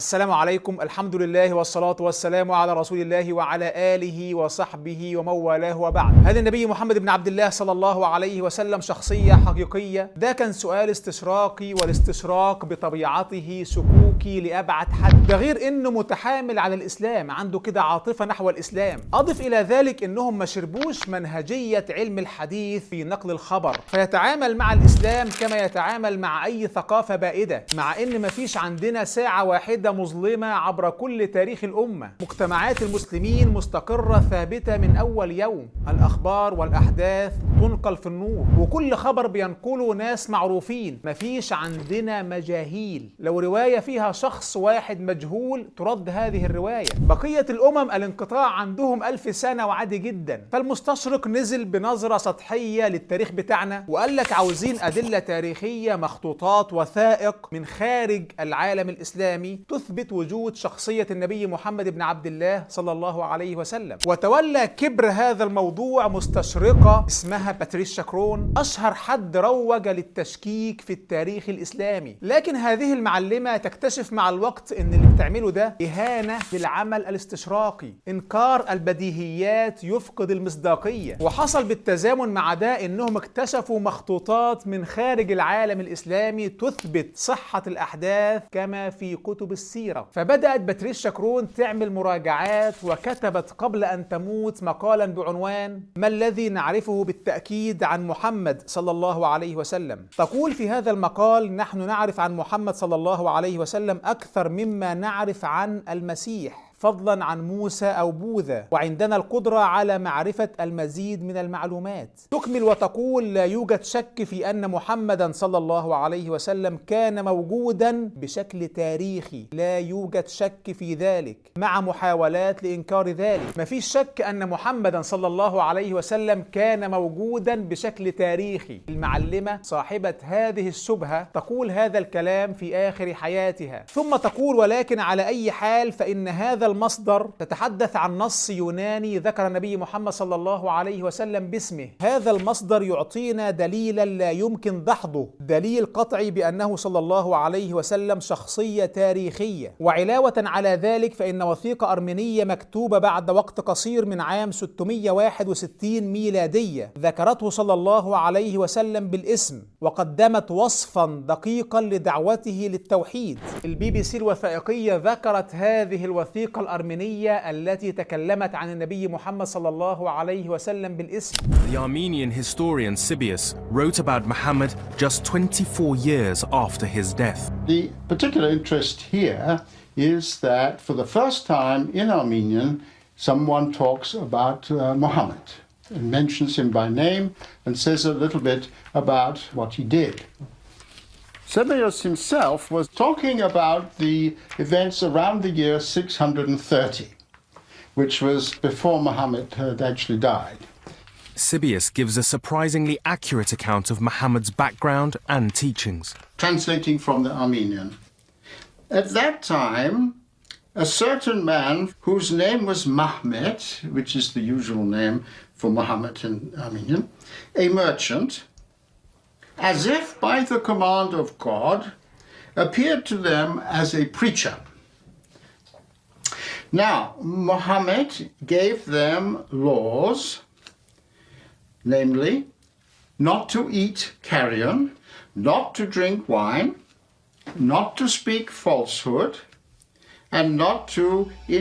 السلام عليكم. الحمد لله والصلاة والسلام على رسول الله وعلى آله وصحبه ومن والاه وبعد. هل النبي محمد بن عبد الله صلى الله عليه وسلم شخصية حقيقية؟ ده كان سؤال استشراقي، والاستشراق بطبيعته سكوكي لأبعد حد، ده غير إنه متحامل على الإسلام، عنده كده عاطفة نحو الإسلام. أضف إلى ذلك إنهم ما شربوش منهجية علم الحديث في نقل الخبر، فيتعامل مع الإسلام كما يتعامل مع أي ثقافة بائدة، مع إن مفيش عندنا ساعة واحدة مظلمة عبر كل تاريخ الأمة. مجتمعات المسلمين مستقرة ثابتة من أول يوم، الأخبار والأحداث تنقل في النور، وكل خبر بينقله ناس معروفين، مفيش عندنا مجاهيل. لو رواية فيها شخص واحد مجهول ترد هذه الرواية. بقية الأمم الانقطاع عندهم 1000 سنة وعادي جدا. فالمستشرق نزل بنظرة سطحية للتاريخ بتاعنا وقال لك عاوزين أدلة تاريخية، مخطوطات، وثائق من خارج العالم الإسلامي تثبت وجود شخصية النبي محمد بن عبد الله صلى الله عليه وسلم. وتولى كبر هذا الموضوع مستشرقة اسمها باتريشيا كرون، أشهر حد روج للتشكيك في التاريخ الإسلامي. لكن هذه المعلمة تكتشف مع الوقت إن اللي بتعمله ده إهانة للعمل الاستشراقي، إنكار البديهيات يفقد المصداقية. وحصل بالتزامن مع ده إنهم اكتشفوا مخطوطات من خارج العالم الإسلامي تثبت صحة الأحداث كما في كتب السيرة. فبدأت باتريشيا كرون تعمل مراجعات، وكتبت قبل أن تموت مقالا بعنوان ما الذي نعرفه بالتأكيد عن محمد صلى الله عليه وسلم. تقول في هذا المقال: نحن نعرف عن محمد صلى الله عليه وسلم أكثر مما نعرف عن المسيح، فضلا عن موسى أو بوذا، وعندنا القدرة على معرفة المزيد من المعلومات. تكمل وتقول: لا يوجد شك في أن محمدا صلى الله عليه وسلم كان موجودا بشكل تاريخي، لا يوجد شك في ذلك، مع محاولات لإنكار ذلك. ما فيش شك أن محمدا صلى الله عليه وسلم كان موجودا بشكل تاريخي. المعلمة صاحبة هذه الشبهة تقول هذا الكلام في آخر حياتها، ثم تقول: ولكن على أي حال فإن هذا المصدر تتحدث عن نص يوناني ذكر النبي محمد صلى الله عليه وسلم باسمه. هذا المصدر يعطينا دليلا لا يمكن دحضه، دليل قطعي بأنه صلى الله عليه وسلم شخصية تاريخية. وعلاوة على ذلك فإن وثيقة أرمينية مكتوبة بعد وقت قصير من عام 661 ميلادية ذكرته صلى الله عليه وسلم بالاسم، وقدمت وصفا دقيقا لدعوته للتوحيد. BBC الوثائقية ذكرت هذه الوثيقة الأرمينية التي تكلمت عن النبي محمد صلى الله عليه وسلم بالاسم. The Armenian historian Sibius wrote about Muhammad just 24 years after his death. The particular interest here is that for the first time in Armenian, someone talks about Muhammad and mentions him by name and says a little bit about what he did. Sibius himself was talking about the events around the year 630, which was before Muhammad had actually died. Sibius gives a surprisingly accurate account of Muhammad's background and teachings. Translating from the Armenian. At that time, a certain man whose name was Mahmet, which is the usual name for Muhammad in Armenian, a merchant, as if by the command of God, appeared to them as a preacher. Now, Muhammad gave them laws, namely, not to eat carrion, not to drink wine, not to speak falsehood, and not to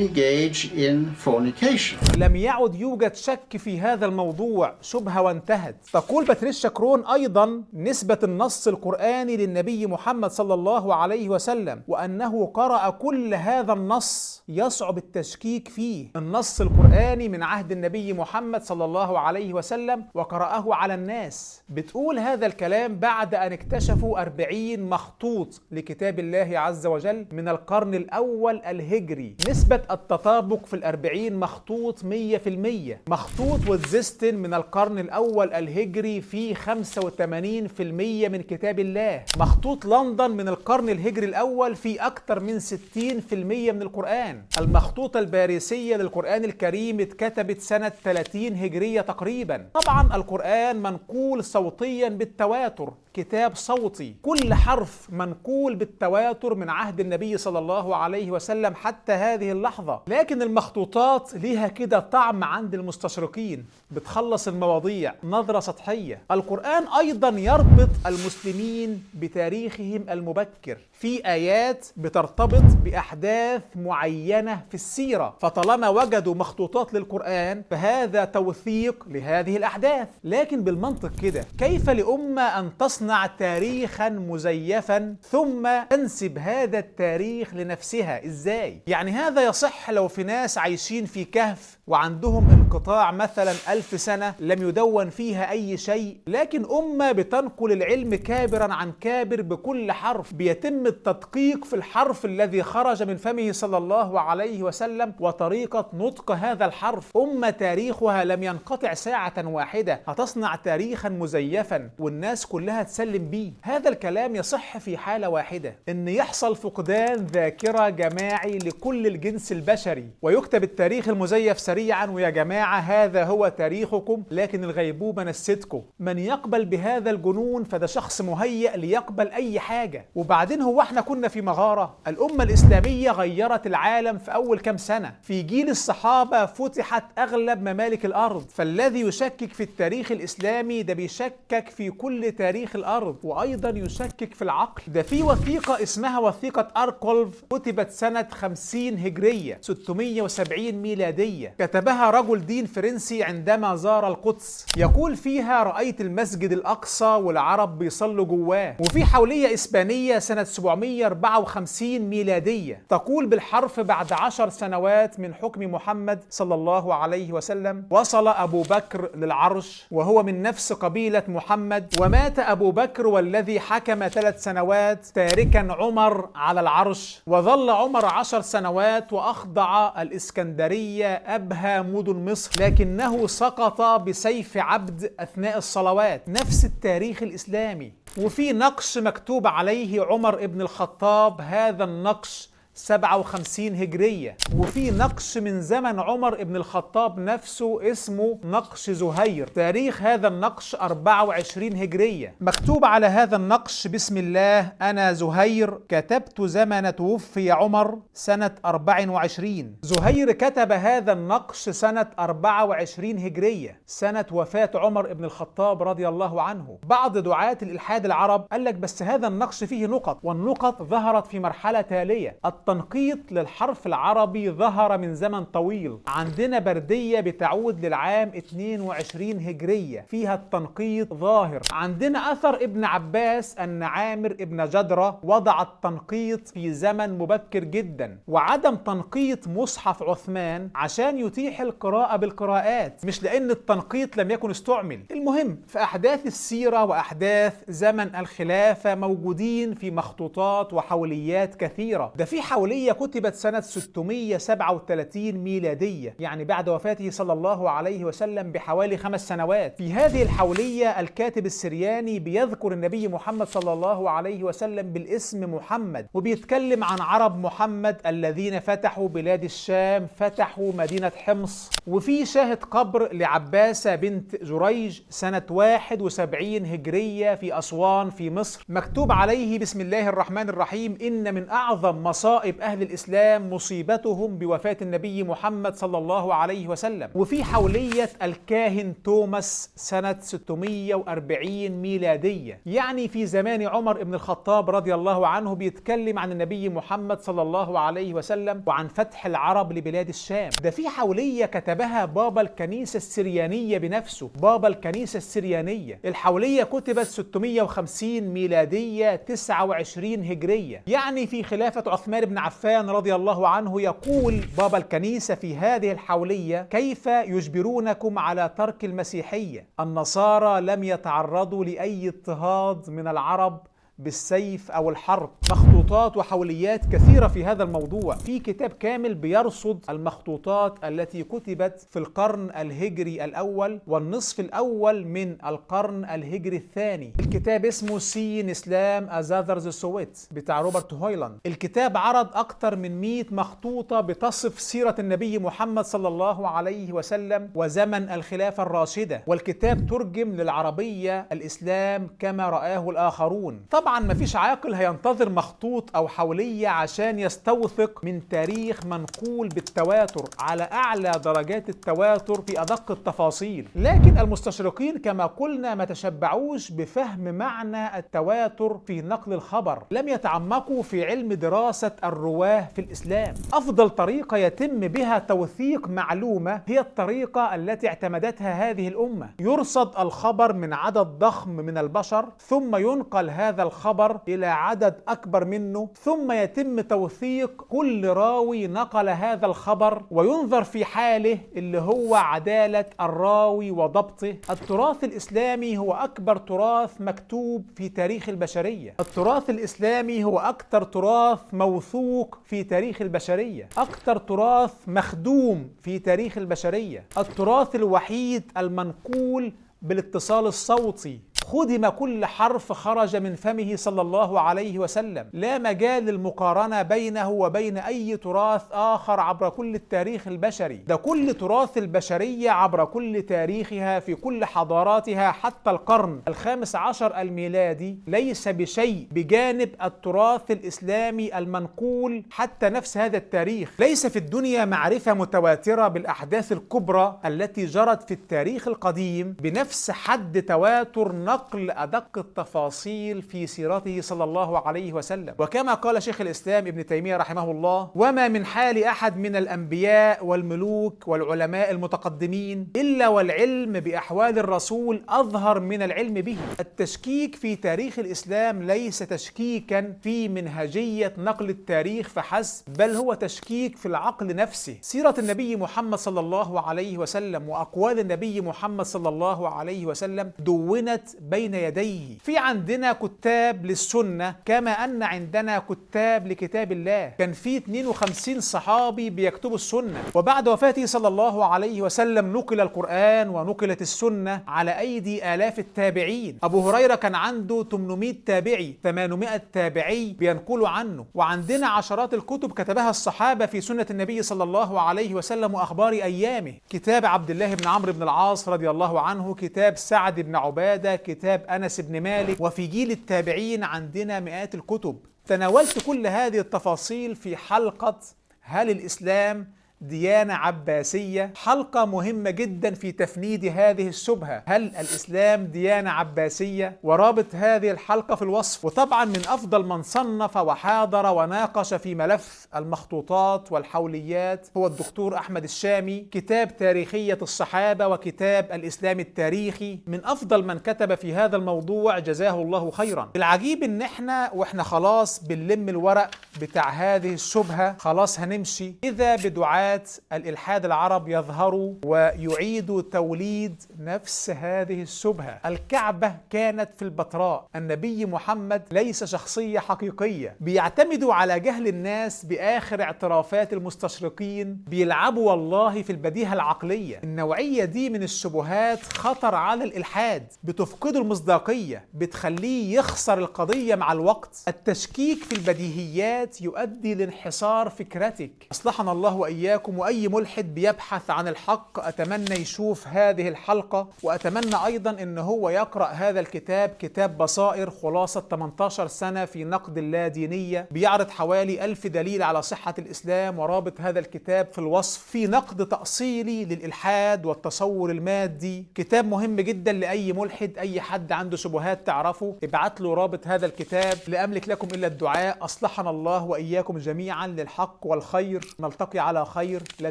engage in fornication. لم يعد يوجد شك في هذا الموضوع، شبهة وانتهت. تقول باتريشيا كرون أيضا نسبة النص القرآني للنبي محمد صلى الله عليه وسلم، وأنه قرأ كل هذا النص يصعب التشكيك فيه. النص القرآني من عهد النبي محمد صلى الله عليه وسلم وقرأه على الناس. بتقول هذا الكلام بعد أن اكتشفوا 40 مخطوط لكتاب الله عز وجل من القرن الأول الهجري. نسبة التطابق في 40 مخطوط 100%. مخطوط وتزيستن من القرن الأول الهجري في 85% من كتاب الله. مخطوط لندن من القرن الهجري الأول في أكثر من 60% من القرآن. المخطوطة الباريسية للقرآن الكريم اتكتبت سنة 30 هجرية تقريبا. طبعا القرآن منقول صوتيا بالتواتر، كتاب صوتي، كل حرف منقول بالتواتر من عهد النبي صلى الله عليه وسلم حتى هذه اللحظة. لكن المخطوطات ليها كده طعم عند المستشرقين، بتخلص المواضيع نظرة سطحية. القرآن أيضا يربط المسلمين بتاريخهم المبكر، في آيات بترتبط بأحداث معينة في السيرة، فطالما وجدوا مخطوطات للقرآن فهذا توثيق لهذه الأحداث. لكن بالمنطق كده، كيف لأمة أن تصنع تاريخا مزيفا ثم تنسب هذا التاريخ لنفسها؟ إزاي؟ يعني هذا يصح لو في ناس عايشين في كهف وعندهم انقطاع مثلا 1000 سنة لم يدون فيها أي شيء، لكن أمة بتنقل العلم كابرا عن كابر بكل حرف، بيتم التدقيق في الحرف الذي خرج من فمه صلى الله عليه وسلم وطريقة نطق هذا الحرف. أمة تاريخها لم ينقطع ساعة واحدة هتصنع تاريخا مزيفا والناس كلها تسلم بيه. هذا الكلام يصح في حالة واحدة، إن يحصل فقدان ذاكرة جماعي لكل الجنس البشري ويكتب التاريخ المزيف سريعا، ويا جماعة هذا هو تاريخكم لكن الغيبوبة نستكم. من يقبل بهذا الجنون فده شخص مهيأ ليقبل أي حاجة. وبعدين هو احنا كنا في مغارة؟ الأمة الإسلامية غيرت العالم في أول كام سنة. في جيل الصحابة فتحت أغلب ممالك الأرض، فالذي يشكك في التاريخ الإسلامي ده بيشكك في كل تاريخ الأرض، وأيضا يشكك في العقل. ده في وثيقة اسمها وثيقة أركولف كتبت سنة 50 هجرية 670 ميلادية، كتبها رجل دين فرنسي عندما زار القدس. يقول فيها: رأيت المسجد الأقصى والعرب بيصلوا جواه. وفي حولية إسبانية سنة 754 ميلادية تقول بالحرف: بعد 10 سنوات من حكم محمد صلى الله عليه وسلم وصل أبو بكر للعرش وهو من نفس قبيلة محمد، ومات أبو بكر والذي حكم 3 سنوات تاركا عمر على العرش، وظل عمر 10 سنوات وأخضع الإسكندرية أبهى مدن مصر، لكنه سقط بسيف عبد أثناء الصلوات. نفس التاريخ الإسلامي. وفي نقش مكتوب عليه عمر ابن الخطاب، هذا النقش 57 هجرية. وفي نقش من زمن عمر ابن الخطاب نفسه اسمه نقش زهير، تاريخ هذا النقش 24 هجرية. مكتوب على هذا النقش: بسم الله أنا زهير كتبت زمن توفي عمر سنة 24. زهير كتب هذا النقش سنة 24 هجرية، سنة وفاة عمر ابن الخطاب رضي الله عنه. بعض دعاة الإلحاد العرب قال لك بس هذا النقش فيه نقط، والنقط ظهرت في مرحلة تالية. التنقيط للحرف العربي ظهر من زمن طويل. عندنا بردية بتعود للعام 22 هجرية فيها التنقيط ظاهر. عندنا أثر ابن عباس أن عامر ابن جدرة وضع التنقيط في زمن مبكر جدا، وعدم تنقيط مصحف عثمان عشان يتيح القراءة بالقراءات، مش لأن التنقيط لم يكن استعمل. المهم، في أحداث السيرة وأحداث زمن الخلافة موجودين في مخطوطات وحوليات كثيرة. ده في حولية كتبت سنة 637 ميلادية، يعني بعد وفاته صلى الله عليه وسلم بحوالي 5 سنوات. في هذه الحولية الكاتب السرياني بيذكر النبي محمد صلى الله عليه وسلم بالاسم محمد، وبيتكلم عن عرب محمد الذين فتحوا بلاد الشام، فتحوا مدينة حمص. وفي شاهد قبر لعباسة بنت جريج سنة 71 هجرية في أسوان في مصر، مكتوب عليه: بسم الله الرحمن الرحيم، إن من أعظم مصائب أهل الإسلام مصيبتهم بوفاة النبي محمد صلى الله عليه وسلم. وفي حولية الكاهن توماس سنة 640 ميلادية، يعني في زمان عمر بن الخطاب رضي الله عنه، بيتكلم عن النبي محمد صلى الله عليه وسلم وعن فتح العرب لبلاد الشام. ده في حولية كتبها بابا الكنيسة السريانية بنفسه، بابا الكنيسة السريانية. الحولية كتبت 650 ميلادية 29 هجرية، يعني في خلافة عثمان بن عفان رضي الله عنه. يقول بابا الكنيسة في هذه الحولية: كيف يجبرونكم على ترك المسيحية؟ النصارى لم يتعرضوا لأي اضطهاد من العرب بالسيف أو الحرب. مخطوطات وحوليات كثيرة في هذا الموضوع، في كتاب كامل بيرصد المخطوطات التي كتبت في القرن الهجري الأول والنصف الأول من القرن الهجري الثاني. الكتاب اسمه سين إسلام أزاذرز سويت بتاع روبرت هويلاند. الكتاب عرض أكثر من 100 مخطوطة بتصف سيرة النبي محمد صلى الله عليه وسلم وزمن الخلافة الراشدة، والكتاب ترجم للعربية الإسلام كما رآه الآخرون. طبعا مفيش عاقل هينتظر مخطوط أو حولية عشان يستوثق من تاريخ منقول بالتواتر على أعلى درجات التواتر في أدق التفاصيل، لكن المستشرقين كما قلنا ما تشبعوش بفهم معنى التواتر في نقل الخبر، لم يتعمقوا في علم دراسة الرواه في الإسلام. أفضل طريقة يتم بها توثيق معلومة هي الطريقة التي اعتمدتها هذه الأمة. يرصد الخبر من عدد ضخم من البشر، ثم ينقل هذا الخبر إلى عدد أكبر منه، ثم يتم توثيق كل راوي نقل هذا الخبر وينظر في حاله اللي هو عدالة الراوي وضبطه. التراث الإسلامي هو أكبر تراث مكتوب في تاريخ البشرية. التراث الإسلامي هو أكثر تراث موثوق في تاريخ البشرية، أكثر تراث مخدوم في تاريخ البشرية، التراث الوحيد المنقول بالاتصال الصوتي. خدم كل حرف خرج من فمه صلى الله عليه وسلم، لا مجال للمقارنة بينه وبين أي تراث آخر عبر كل التاريخ البشري. ده كل تراث البشرية عبر كل تاريخها في كل حضاراتها حتى القرن ال15 الميلادي ليس بشيء بجانب التراث الإسلامي المنقول حتى نفس هذا التاريخ. ليس في الدنيا معرفة متواترة بالأحداث الكبرى التي جرت في التاريخ القديم بنفس حد تواتر نقل أدق التفاصيل في سيرته صلى الله عليه وسلم. وكما قال شيخ الإسلام ابن تيمية رحمه الله: وما من حال أحد من الأنبياء والملوك والعلماء المتقدمين إلا والعلم بأحوال الرسول أظهر من العلم به. التشكيك في تاريخ الإسلام ليس تشكيكا في منهجية نقل التاريخ فحسب، بل هو تشكيك في العقل نفسه. سيرة النبي محمد صلى الله عليه وسلم وأقوال النبي محمد صلى الله عليه وسلم دونت بين يديه. في عندنا كتاب للسنة كما أن عندنا كتاب لكتاب الله. كان في 52 صحابي بيكتبوا السنة، وبعد وفاته صلى الله عليه وسلم نقل القرآن ونقلت السنة على أيدي آلاف التابعين. أبو هريرة كان عنده 800 تابعي، 800 تابعي بينقلوا عنه. وعندنا عشرات الكتب كتبها الصحابة في سنة النبي صلى الله عليه وسلم وأخبار أيامه. كتاب عبد الله بن عمرو بن العاص رضي الله عنه، كتاب سعد بن عبادة، كتاب أنس بن مالك. وفي جيل التابعين عندنا مئات الكتب. تناولت كل هذه التفاصيل في حلقة هل الإسلام ديانة عباسية، حلقة مهمة جدا في تفنيد هذه الشبهة. هل الإسلام ديانة عباسية؟ ورابط هذه الحلقة في الوصف. وطبعا من أفضل من صنف وحاضر وناقش في ملف المخطوطات والحوليات هو الدكتور أحمد الشامي. كتاب تاريخية الصحابة وكتاب الإسلام التاريخي من أفضل من كتب في هذا الموضوع، جزاه الله خيرا. العجيب إن إحنا خلاص بنلم الورق بتاع هذه الشبهة، خلاص هنمشي، إذا بدعاء الإلحاد العرب يظهروا ويعيدوا توليد نفس هذه الشبهة. الكعبة كانت في البتراء، النبي محمد ليس شخصية حقيقية. بيعتمدوا على جهل الناس بآخر اعترافات المستشرقين، بيلعبوا والله في البديهة العقلية. النوعية دي من الشبهات خطر على الإلحاد، بتفقده المصداقية، بتخليه يخسر القضية مع الوقت. التشكيك في البديهيات يؤدي لانحسار فكرتك. أصلحنا الله وإياكم. وأي ملحد بيبحث عن الحق أتمنى يشوف هذه الحلقة، وأتمنى أيضا أن هو يقرأ هذا الكتاب، كتاب بصائر، خلاصة 18 سنة في نقد اللادينية، بيعرض حوالي 1000 دليل على صحة الإسلام. ورابط هذا الكتاب في الوصف، في نقد تأصيلي للإلحاد والتصور المادي. كتاب مهم جدا لأي ملحد، أي حد عنده شبهات تعرفه ابعت له رابط هذا الكتاب. لا أملك لكم إلا الدعاء. أصلحنا الله وإياكم جميعا للحق والخير. نلتقي على خير. لا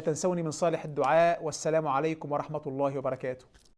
تنسوني من صالح الدعاء. والسلام عليكم ورحمة الله وبركاته.